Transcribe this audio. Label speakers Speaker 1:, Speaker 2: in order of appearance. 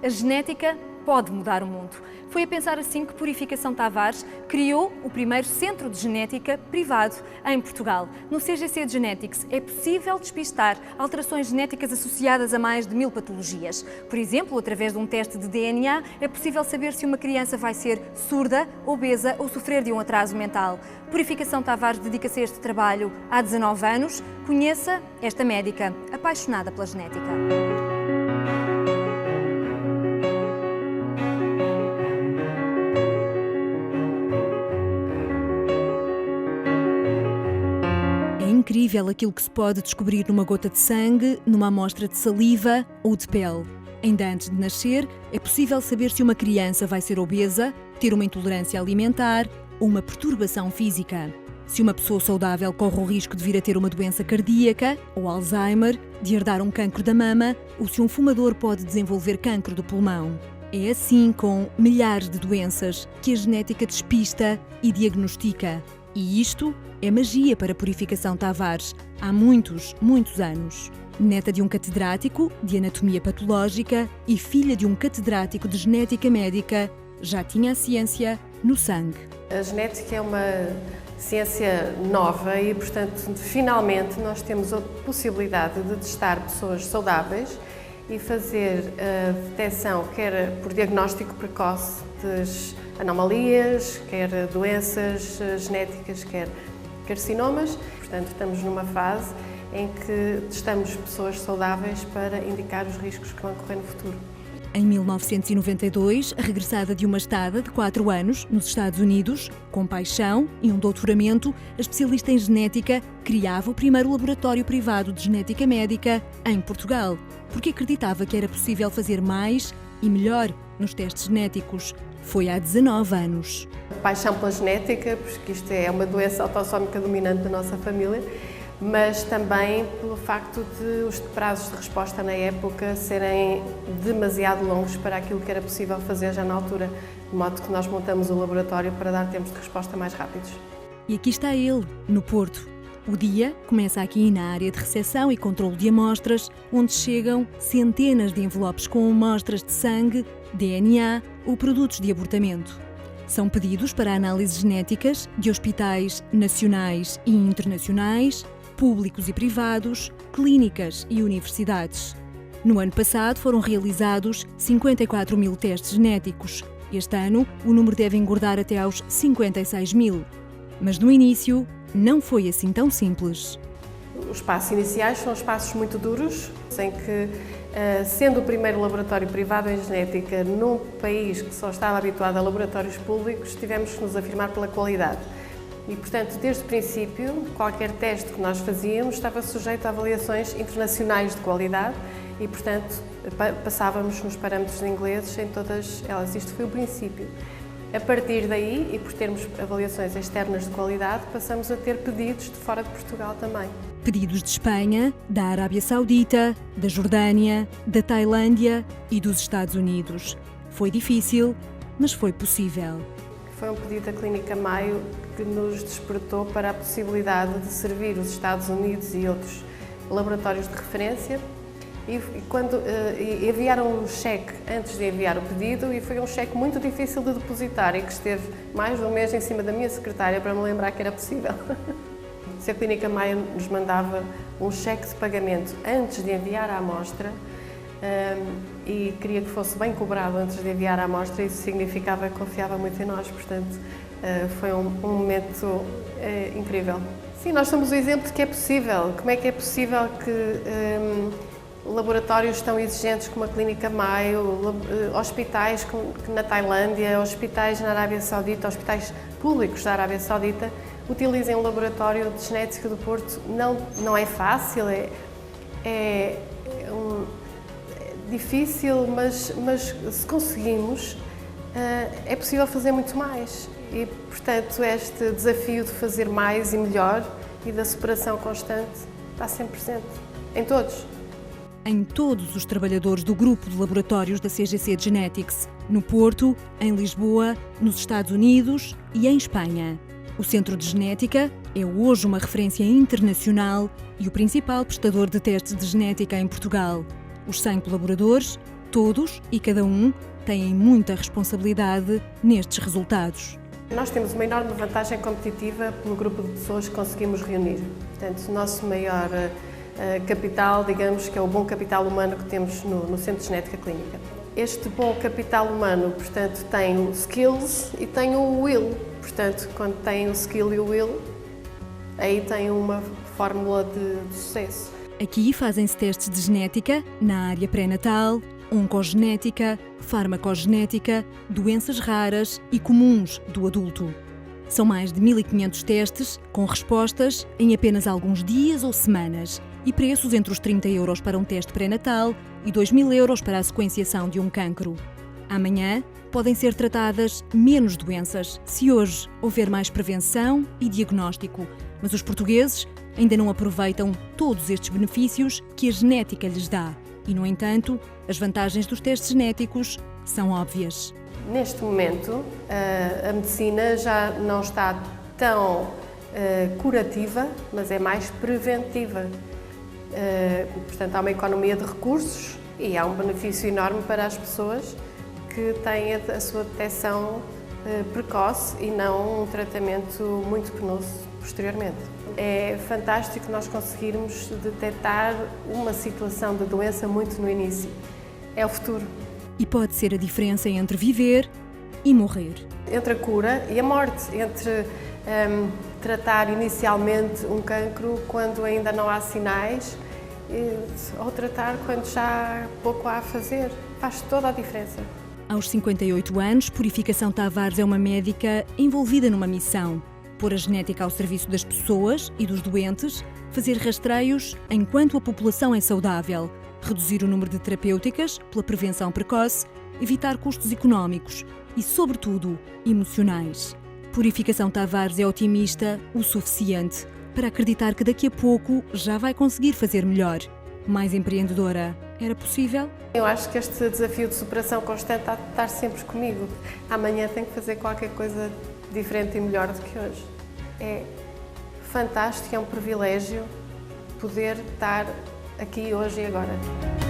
Speaker 1: A genética pode mudar o mundo. Foi a pensar assim que Purificação Tavares criou o primeiro centro de genética privado em Portugal. No CGC de Genetics é possível despistar alterações genéticas associadas a mais de 1000 patologias. Por exemplo, através de um teste de DNA, é possível saber se uma criança vai ser surda, obesa ou sofrer de um atraso mental. Purificação Tavares dedica-se a este trabalho há 19 anos. Conheça esta médica apaixonada pela genética. É incrível aquilo que se pode descobrir numa gota de sangue, numa amostra de saliva ou de pele. Ainda antes de nascer, é possível saber se uma criança vai ser obesa, ter uma intolerância alimentar ou uma perturbação física. Se uma pessoa saudável corre o risco de vir a ter uma doença cardíaca ou Alzheimer, de herdar um cancro da mama, ou se um fumador pode desenvolver cancro do pulmão. É assim com milhares de doenças que a genética despista e diagnostica. E isto é magia para Purificação Tavares, há muitos anos. Neta de um catedrático de anatomia patológica e filha de um catedrático de genética médica, já tinha a ciência no sangue.
Speaker 2: A genética é uma ciência nova e, portanto, finalmente nós temos a possibilidade de testar pessoas saudáveis e fazer a detecção, quer por diagnóstico precoce, das anomalias, quer doenças genéticas, quer carcinomas. Portanto, estamos numa fase em que testamos pessoas saudáveis para indicar os riscos que vão correr no futuro.
Speaker 1: Em 1992, regressada de uma estada de 4 anos nos Estados Unidos, com paixão e um doutoramento, a especialista em genética criava o primeiro laboratório privado de genética médica em Portugal, porque acreditava que era possível fazer mais e melhor nos testes genéticos. Foi há 19 anos.
Speaker 2: Paixão pela genética, porque isto é uma doença autossómica dominante da nossa família, mas também pelo facto de os prazos de resposta na época serem demasiado longos para aquilo que era possível fazer já na altura, de modo que nós montamos o laboratório para dar tempos de resposta mais rápidos.
Speaker 1: E aqui está ele, no Porto. O dia começa aqui na área de recepção e controlo de amostras, onde chegam centenas de envelopes com amostras de sangue, DNA ou produtos de abortamento. São pedidos para análises genéticas de hospitais nacionais e internacionais, públicos e privados, clínicas e universidades. No ano passado foram realizados 54 mil testes genéticos. Este ano o número deve engordar até aos 56 mil. Mas no início não foi assim tão simples.
Speaker 2: Os passos iniciais são os passos muito duros, em que, sendo o primeiro laboratório privado em genética num país que só estava habituado a laboratórios públicos, tivemos que nos afirmar pela qualidade. E, portanto, desde o princípio, qualquer teste que nós fazíamos estava sujeito a avaliações internacionais de qualidade e, portanto, passávamos nos parâmetros ingleses em todas elas. Isto foi o princípio. A partir daí, e por termos avaliações externas de qualidade, passamos a ter pedidos de fora de Portugal também.
Speaker 1: Pedidos de Espanha, da Arábia Saudita, da Jordânia, da Tailândia e dos Estados Unidos. Foi difícil, mas foi possível.
Speaker 2: Foi um pedido da Clínica Maio que nos despertou para a possibilidade de servir os Estados Unidos e outros laboratórios de referência e enviaram um cheque antes de enviar o pedido e foi um cheque muito difícil de depositar e que esteve mais de um mês em cima da minha secretária para me lembrar que era possível. Se a Clínica Maio nos mandava um cheque de pagamento antes de enviar a amostra, e queria que fosse bem cobrado antes de enviar a amostra, isso significava que confiava muito em nós, portanto foi um momento incrível. Sim, nós somos o exemplo de que é possível. Como é que é possível que laboratórios tão exigentes como a Clínica Maio, hospitais na Tailândia, hospitais na Arábia Saudita, hospitais públicos da Arábia Saudita, utilizem um laboratório de genética do Porto? Não é fácil, é difícil, mas se conseguimos, é possível fazer muito mais. E, portanto, este desafio de fazer mais e melhor e da superação constante está sempre presente, em todos.
Speaker 1: Em todos os trabalhadores do grupo de laboratórios da CGC de Genetics, no Porto, em Lisboa, nos Estados Unidos e em Espanha. O Centro de Genética é hoje uma referência internacional e o principal prestador de testes de genética em Portugal. Os 100 colaboradores Todos e cada um têm muita responsabilidade nestes resultados.
Speaker 2: Nós temos uma enorme vantagem competitiva pelo grupo de pessoas que conseguimos reunir. Portanto, o nosso maior capital, digamos, que é o bom capital humano que temos no Centro de Genética Clínica. Este bom capital humano, portanto, tem o skills e tem o will. Portanto, quando tem o skill e o will, aí tem uma fórmula de sucesso.
Speaker 1: Aqui fazem-se testes de genética na área pré-natal, oncogenética, farmacogenética, doenças raras e comuns do adulto. São mais de 1.500 testes, com respostas em apenas alguns dias ou semanas, e preços entre os 30 € para um teste pré-natal e 2.000 € para a sequenciação de um cancro. Amanhã podem ser tratadas menos doenças, se hoje houver mais prevenção e diagnóstico, mas os portugueses ainda não aproveitam todos estes benefícios que a genética lhes dá. E, no entanto, as vantagens dos testes genéticos são óbvias.
Speaker 2: Neste momento, a medicina já não está tão curativa, mas é mais preventiva. Portanto, há uma economia de recursos e há um benefício enorme para as pessoas que têm a sua detecção precoce e não um tratamento muito penoso posteriormente. É fantástico nós conseguirmos detectar uma situação de doença muito no início. É o futuro.
Speaker 1: E pode ser a diferença entre viver e morrer.
Speaker 2: Entre a cura e a morte, entre tratar inicialmente um cancro quando ainda não há sinais ou tratar quando já há pouco há a fazer. Faz toda a diferença.
Speaker 1: Aos 58 anos, Purificação Tavares é uma médica envolvida numa missão: pôr a genética ao serviço das pessoas e dos doentes, fazer rastreios enquanto a população é saudável, reduzir o número de terapêuticas pela prevenção precoce, evitar custos económicos e, sobretudo, emocionais. Purificação Tavares é otimista o suficiente para acreditar que daqui a pouco já vai conseguir fazer melhor. Mais empreendedora, era possível?
Speaker 2: Eu acho que este desafio de superação constante há de estar sempre comigo. Amanhã tenho que fazer qualquer coisa diferente e melhor do que hoje. É fantástico, é um privilégio poder estar aqui hoje e agora.